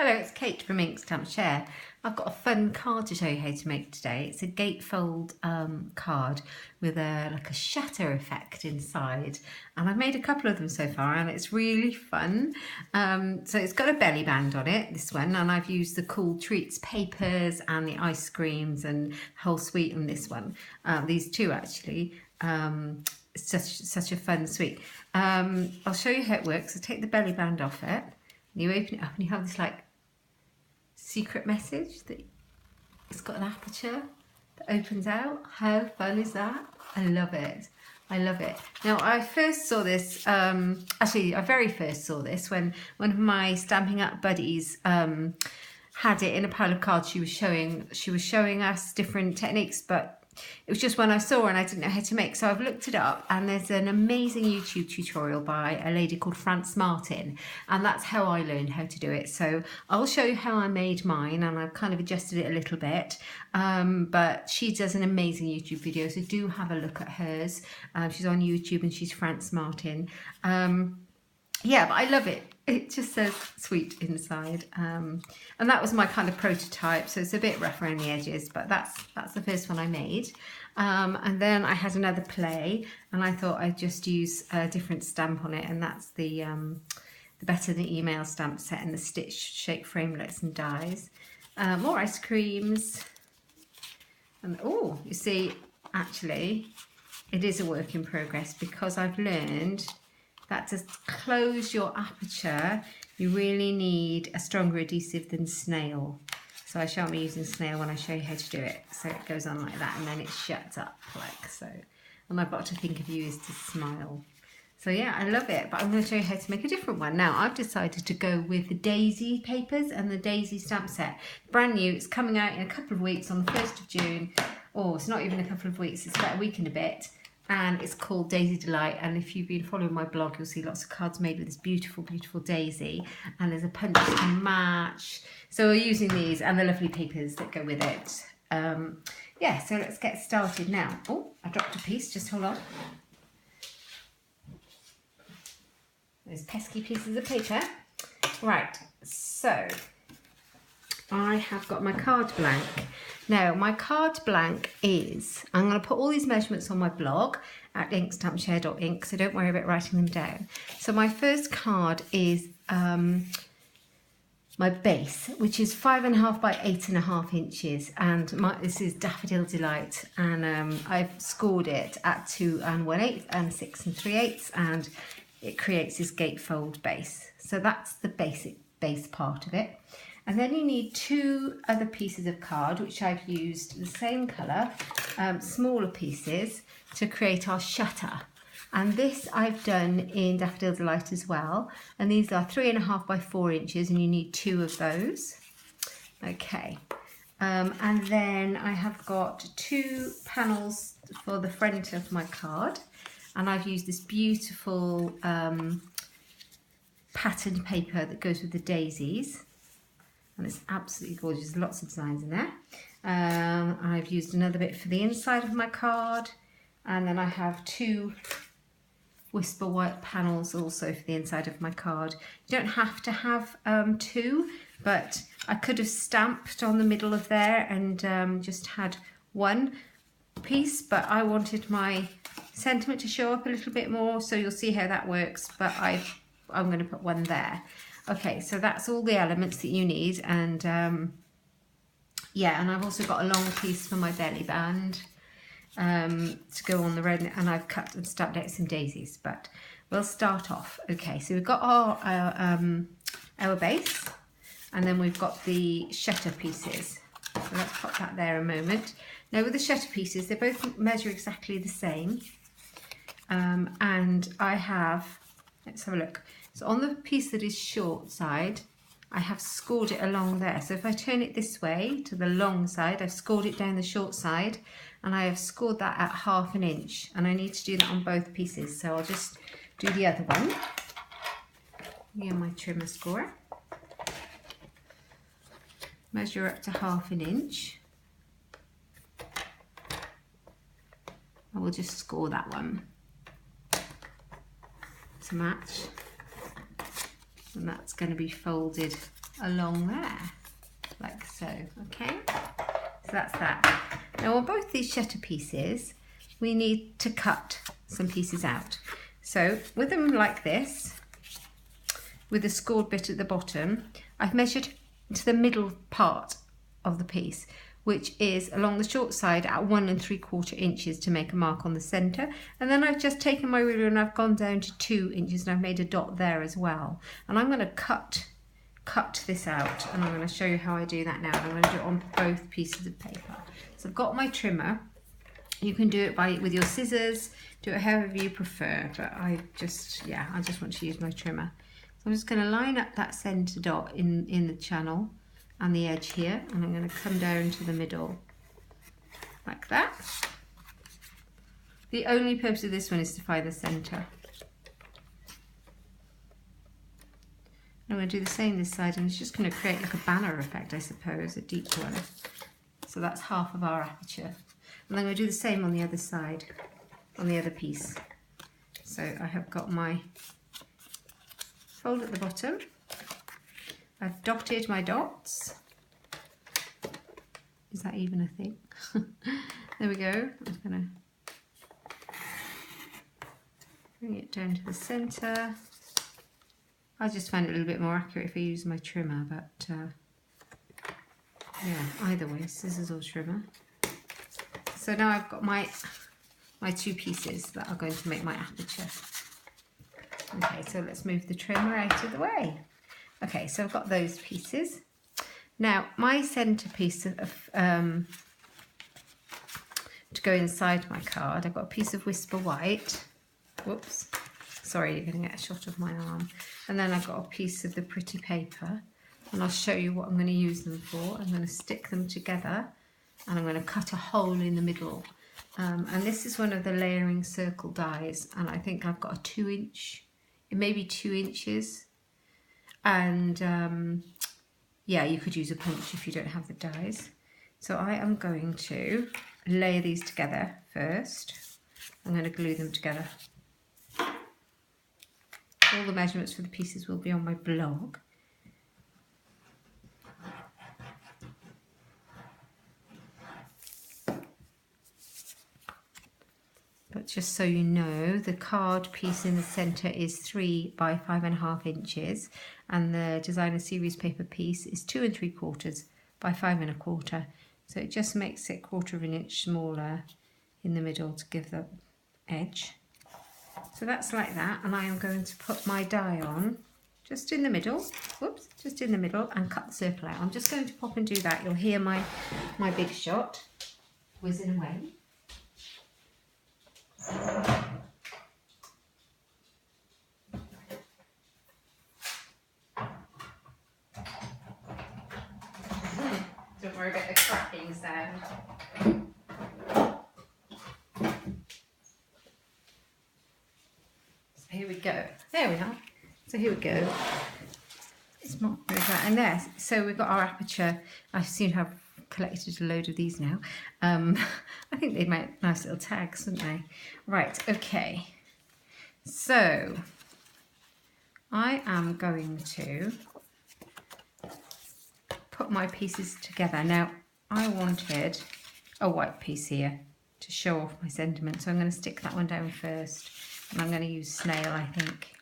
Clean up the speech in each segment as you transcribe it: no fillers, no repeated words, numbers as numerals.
Hello, it's Kate from Ink Stamp Share. I've got a fun card to show you how to make today. It's a gatefold card with like a shatter effect inside, and I've made a couple of them so far and it's really fun. So it's got a belly band on it, this one, and I've used the Cool Treats papers and the ice creams and whole suite on this one. These two actually. It's such a fun suite. I'll show you how it works. So take the belly band off it. You open it up and you have this like secret message that it's got an aperture that opens out. How fun is that? I love it. I love it. Now I first saw this, actually I very first saw this when one of my Stamping Up buddies had it in a pile of cards. She was showing us different techniques, but it was just one I saw and I didn't know how to make, so I've looked it up, and there's an amazing YouTube tutorial by a lady called Martin, and that's how I learned how to do it. So I'll show you how I made mine, and I've kind of adjusted it a little bit, but she does an amazing YouTube video, so do have a look at hers. She's on YouTube and she's Martin. Yeah, but I love it. It just says sweet inside, and that was my kind of prototype, so it's a bit rough around the edges, but that's the first one I made. And then I had another play, and I thought I'd just use a different stamp on it, and that's the Better Than Email stamp set in the stitch shape framelets and dies. More ice creams, and oh, you see, actually it is a work in progress, because I've learned that to close your aperture, you really need a stronger adhesive than snail. So I shan't be using snail when I show you how to do it. So it goes on like that, and then it shuts up like so. And I've got to think of you is to smile. So yeah, I love it, but I'm going to show you how to make a different one. Now I've decided to go with the daisy papers and the daisy stamp set. Brand new, it's coming out in a couple of weeks on the 1st of June. Oh, it's not even a couple of weeks, it's about a week and a bit. And it's called Daisy Delight, and if you've been following my blog, you'll see lots of cards made with this beautiful, beautiful daisy, and there's a punch to match. So we're using these and the lovely papers that go with it. Yeah, so let's get started now. Oh, I dropped a piece, just hold on. Those pesky pieces of paper. Right, so I have got my card blank. Now, my card blank is, I'm going to put all these measurements on my blog at inkstampshare.ink, so don't worry about writing them down. So my first card is my base, which is 5.5 by 8.5 inches, and this is Daffodil Delight, and I've scored it at 2 1/8 and 6 3/8, and it creates this gatefold base. So that's the basic base part of it. And then you need two other pieces of card, which I've used the same colour, smaller pieces, to create our shutter. And this I've done in Daffodil Delight as well. And these are 3.5 by 4 inches, and you need two of those. Okay. And then I have got two panels for the front of my card. And I've used this beautiful patterned paper that goes with the daisies. And it's absolutely gorgeous, lots of designs in there. I've used another bit for the inside of my card, and then I have two Whisper White panels also for the inside of my card. You don't have to have two, but I could have stamped on the middle of there and just had one piece, but I wanted my sentiment to show up a little bit more, so you'll see how that works, but I'm going to put one there. Okay, so that's all the elements that you need, and yeah, and I've also got a long piece for my belly band to go on the red, and I've cut and stamped out some daisies, but we'll start off. Okay, so we've got our base, and then we've got the shutter pieces. So let's pop that there a moment. Now with the shutter pieces, they both measure exactly the same, and I have, let's have a look. So on the piece that is short side, I have scored it along there. So if I turn it this way to the long side, I've scored it down the short side, and I have scored that at 1/2 inch. And I need to do that on both pieces. So I'll just do the other one. Here my trimmer score. Measure up to 1/2 inch. I will just score that one to match. And that's going to be folded along there, like so, okay? So that's that. Now on both these shutter pieces, we need to cut some pieces out. So with them like this, with the scored bit at the bottom, I've measured to the middle part of the piece, which is along the short side at 1 3/4 inches to make a mark on the center. And then I've just taken my ruler and I've gone down to 2 inches and I've made a dot there as well. And I'm going to cut this out, and I'm going to show you how I do that now. I'm going to do it on both pieces of paper. So I've got my trimmer. You can do it with your scissors, do it however you prefer, but I just want to use my trimmer. So I'm just going to line up that center dot in the channel and the edge here, and I'm going to come down to the middle like that. The only purpose of this one is to find the center. I'm going to do the same this side, and it's just going to create like a banner effect, I suppose, a deep one. So that's half of our aperture. And I'm going to do the same on the other side, on the other piece. So I have got my fold at the bottom. I've dotted my dots. Is that even a thing? There we go. I'm going to bring it down to the center. I just find it a little bit more accurate if I use my trimmer, but yeah, either way, scissors or trimmer. So now I've got my two pieces that are going to make my aperture. Okay, so let's move the trimmer out of the way. Okay, so I've got those pieces. Now my center piece to go inside my card, I've got a piece of Whisper White. Whoops. Sorry, you're going to get a shot of my arm. And then I've got a piece of the pretty paper, and I'll show you what I'm going to use them for. I'm going to stick them together, and I'm going to cut a hole in the middle. And this is one of the layering circle dies, and I think I've got a 2 inch, it may be 2 inches. And yeah, you could use a punch if you don't have the dies. So I am going to layer these together first. I'm going to glue them together. All the measurements for the pieces will be on my blog. But just so you know, the card piece in the centre is 3 by 5.5 inches, and the designer series paper piece is 2 3/4 by 5.25. So it just makes it 1/4 of an inch smaller in the middle to give the edge. So that's like that, and I am going to put my die on just in the middle, whoops, just in the middle, and cut the circle out. I'm just going to pop and do that. You'll hear my big shot whizzing away. Don't worry about the cracking sound. Here we go. There we are. So here we go. It's not very bright. And there. So we've got our aperture. I seem to have collected a load of these now. I think they'd make nice little tags, wouldn't they? Right. Okay. So I am going to put my pieces together. Now I wanted a white piece here to show off my sentiment. So I'm going to stick that one down first. And I'm going to use snail, I think.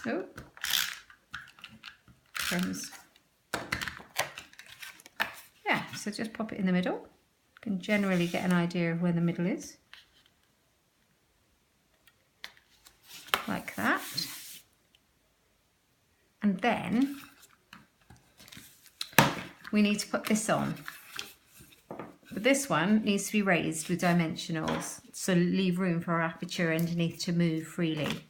Oh, crumbs. Yeah, so just pop it in the middle. You can generally get an idea of where the middle is. Like that. And then we need to put this on. But this one needs to be raised with dimensionals, so leave room for our aperture underneath to move freely.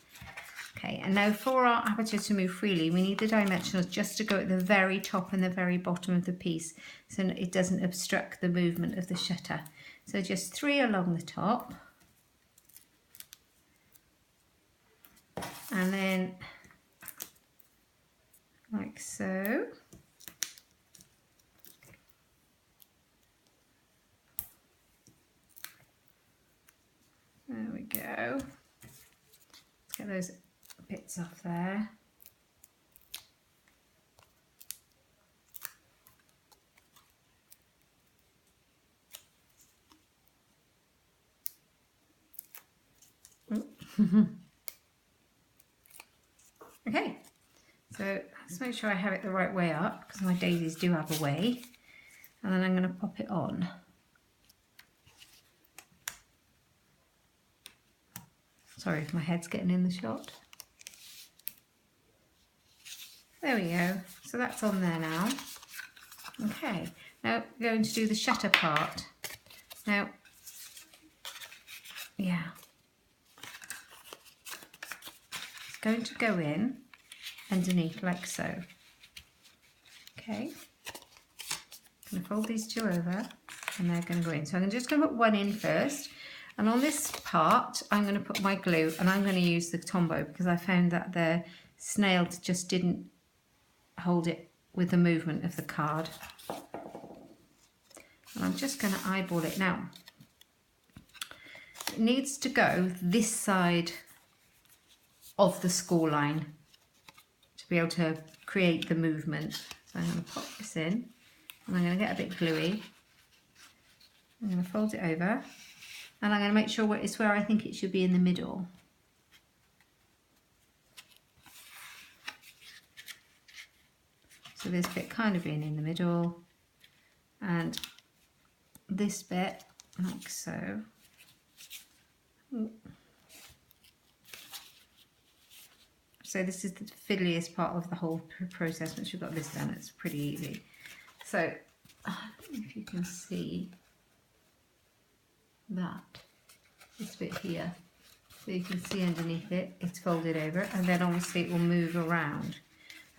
Okay, and now for our aperture to move freely, we need the dimensionals just to go at the very top and the very bottom of the piece, so it doesn't obstruct the movement of the shutter. So just 3 along the top. And then like so. get those bits off there. Okay, so let's make sure I have it the right way up, because my daisies do have a way, and then I'm going to pop it on. Sorry if my head's getting in the shot. There we go, so that's on there now. Okay, now we're going to do the shutter part. Now, yeah, it's going to go in underneath like so. Okay, I'm going to fold these two over and they're going to go in. So I'm just going to put one in first, and on this part I'm going to put my glue, and I'm going to use the Tombow because I found that the snail just didn't hold it with the movement of the card. And I'm just going to eyeball it now. It needs to go this side of the score line to be able to create the movement. So I'm going to pop this in, and I'm going to get a bit gluey. I'm going to fold it over, and I'm going to make sure it's where I think it should be in the middle. So this bit kind of being in the middle, and this bit like so. So this is the fiddliest part of the whole process. Once you've got this done, it's pretty easy. So I don't know if you can see that, this bit here. So you can see underneath it, it's folded over, and then obviously it will move around.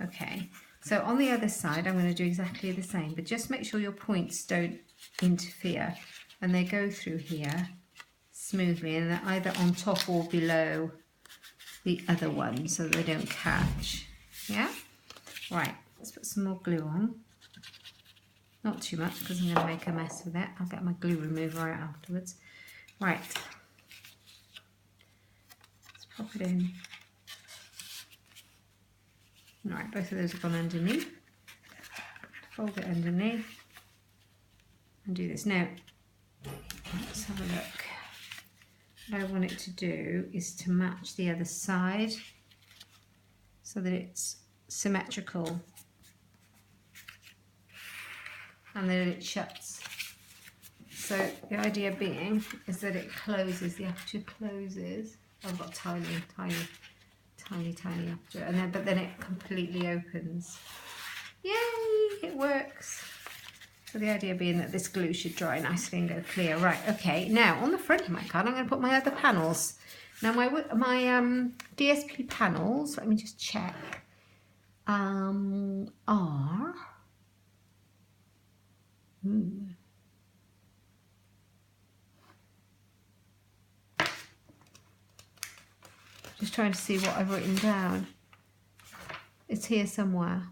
Okay, so on the other side, I'm going to do exactly the same, but just make sure your points don't interfere, and they go through here smoothly, and they're either on top or below the other one so they don't catch. Yeah? Right, let's put some more glue on. Not too much because I'm going to make a mess with it. I'll get my glue remover out afterwards. Right. Let's pop it in. Right, both of those have gone underneath. Fold it underneath and do this. Now, let's have a look. What I want it to do is to match the other side so that it's symmetrical and then it shuts. So the idea being is that it closes, the aperture closes. I've got tiny aperture, and then but then it completely opens. Yay! It works. So the idea being that this glue should dry nicely and go clear. Right, okay, now on the front of my card I'm going to put my other panels. Now my DSP panels, let me just check, are... Just trying to see what I've written down. It's here somewhere.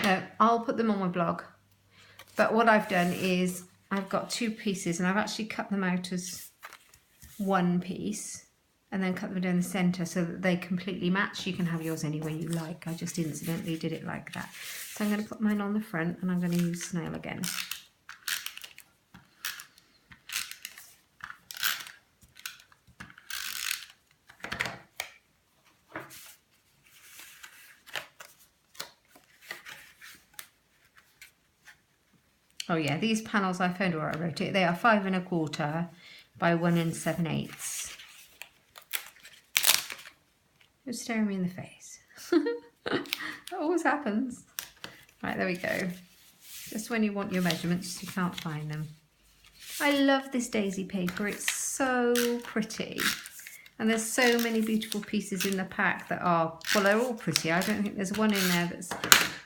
No, I'll put them on my blog. But what I've done is I've got two pieces, and I've actually cut them out as one piece and then cut them down the centre so that they completely match. You can have yours any way you like. I just incidentally did it like that. So I'm going to put mine on the front, and I'm going to use snail again. Oh yeah, these panels I found where I wrote it. They are 5 1/4 by 1 7/8. Who's staring me in the face? That always happens. Right, there we go. Just when you want your measurements, you can't find them. I love this daisy paper. It's so pretty. And there's so many beautiful pieces in the pack that are, well, they're all pretty. I don't think there's one in there that's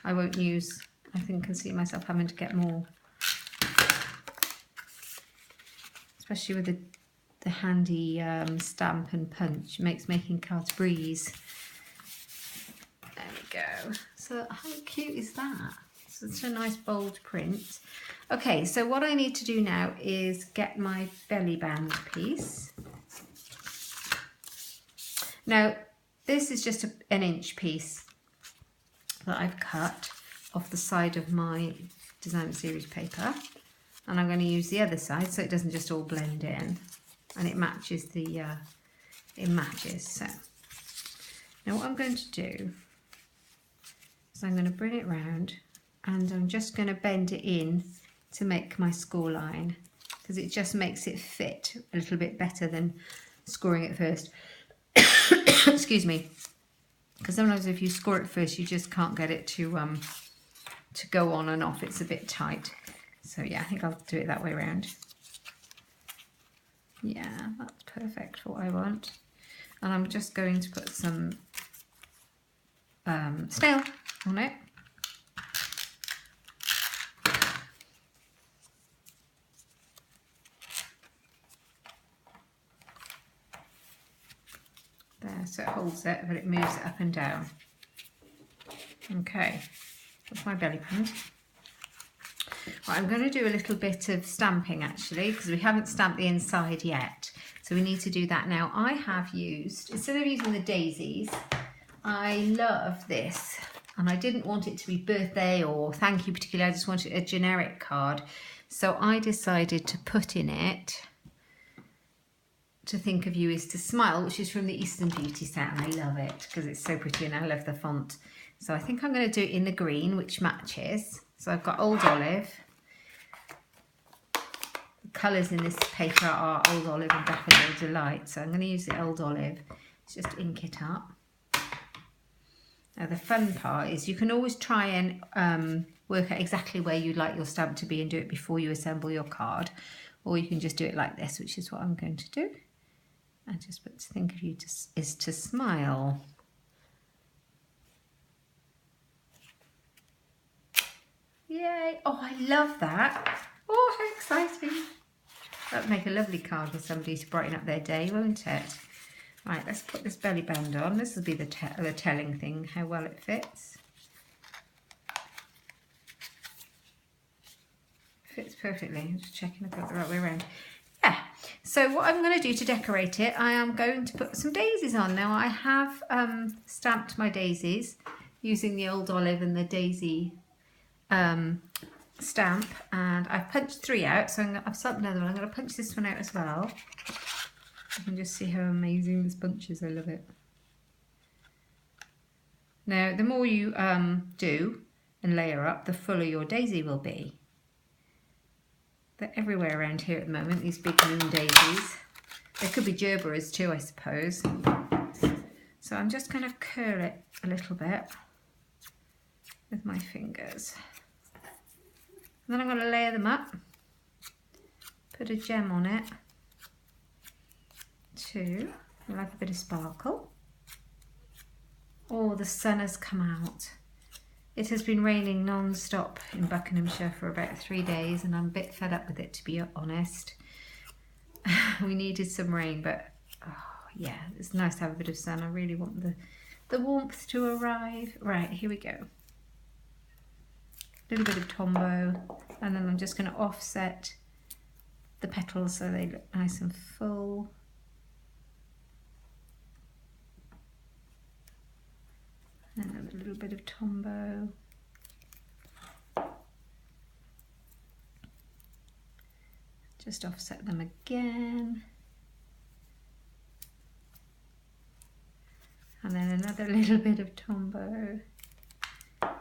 I won't use. I think I can see myself having to get more. Especially with the handy Stampin punch, it makes making cards breeze. There we go. So how cute is that? Such a nice bold print. Okay, so what I need to do now is get my belly band piece. Now, this is just an inch piece that I've cut off the side of my designer series paper, and I'm going to use the other side so it doesn't just all blend in, and it matches the So now what I'm going to do is I'm going to bring it round, and I'm just going to bend it in to make my score line, because it just makes it fit a little bit better than scoring it first. Excuse me, because sometimes if you score it first you just can't get it to go on and off. It's a bit tight. So yeah, I think I'll do it that way around. Yeah, that's perfect for what I want. And I'm just going to put some snail on it. There, so it holds it, but it moves it up and down. Okay, that's my belly band. Right, I'm going to do a little bit of stamping actually, because we haven't stamped the inside yet. So we need to do that now. I have used, instead of using the daisies, I love this. And I didn't want it to be birthday or thank you particularly, I just wanted a generic card. So I decided to put in it, to think of you is to smile, which is from the Eastern Beauty set, and I love it because it's so pretty and I love the font. So I think I'm going to do it in the green, which matches. So I've got Old Olive. The colours in this paper are Old Olive and Daffodil Delight. So I'm going to use the Old Olive. Let's just ink it up. Now the fun part is you can always try and work out exactly where you'd like your stamp to be and do it before you assemble your card. Or you can just do it like this, which is what I'm going to do. I just put to think of you is to smile. Yay! Oh, I love that. Oh, how exciting. That would make a lovely card for somebody to brighten up their day, won't it? Right, let's put this belly band on. This will be the telling thing, how well it fits. Fits perfectly. I'm just checking I've got the right way around. Yeah, so what I'm going to do to decorate it, I am going to put some daisies on. Now I have stamped my daisies using the Old Olive and the daisy stamp, and I've punched 3 out, so I've stamped another one. I'm going to punch this one out as well. You can just see how amazing this bunch is. I love it. Now the more you do and layer up, the fuller your daisy will be. They're everywhere around here at the moment, these big moon daisies. They could be gerberas too, I suppose. So I'm just going to curl it a little bit with my fingers. And then I'm going to layer them up, put a gem on it too. I like a bit of sparkle. Oh, the sun has come out. It has been raining non-stop in Buckinghamshire for about 3 days, and I'm a bit fed up with it, to be honest. We needed some rain, but oh yeah, it's nice to have a bit of sun. I really want the warmth to arrive. Right, here we go. A little bit of Tombow, and then I'm just going to offset the petals so they look nice and full. And a little bit of Tombow. Just offset them again. And then another little bit of Tombow. I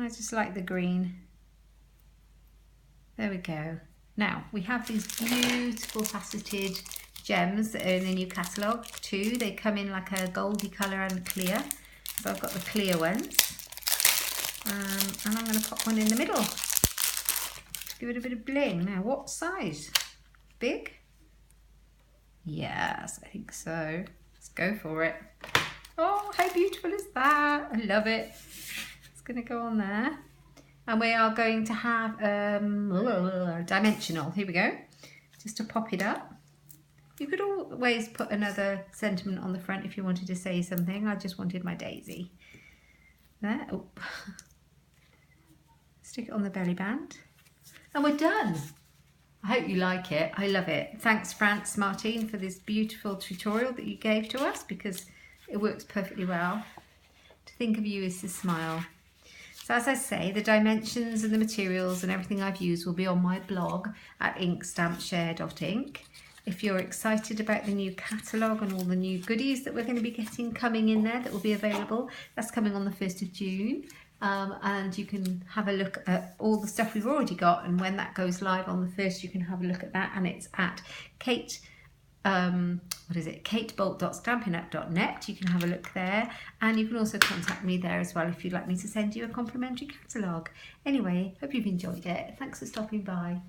just like the green. There we go. Now we have these beautiful faceted gems that are in the new catalogue too. They come in like a goldy colour and clear. So I've got the clear ones. And I'm going to pop one in the middle to give it a bit of bling. Now what size? Big? Yes, I think so. Let's go for it. Oh, how beautiful is that? I love it. It's going to go on there. And we are going to have dimensional. Here we go. Just to pop it up. You could always put another sentiment on the front if you wanted to say something. I just wanted my daisy. There. Oh. Stick it on the belly band. And we're done. I hope you like it. I love it. Thanks, France Martine, for this beautiful tutorial that you gave to us, because it works perfectly well. To think of you is to smile. So as I say, the dimensions and the materials and everything I've used will be on my blog at inkstampshare.ink. If you're excited about the new catalogue and all the new goodies that we're going to be getting coming in there that will be available, that's coming on the 1st of June. And you can have a look at all the stuff we've already got, and when that goes live on the 1st, you can have a look at that, and it's at katebolt.stampinup.net. You can have a look there, and you can also contact me there as well if you'd like me to send you a complimentary catalogue. Anyway, hope you've enjoyed it. Thanks for stopping by.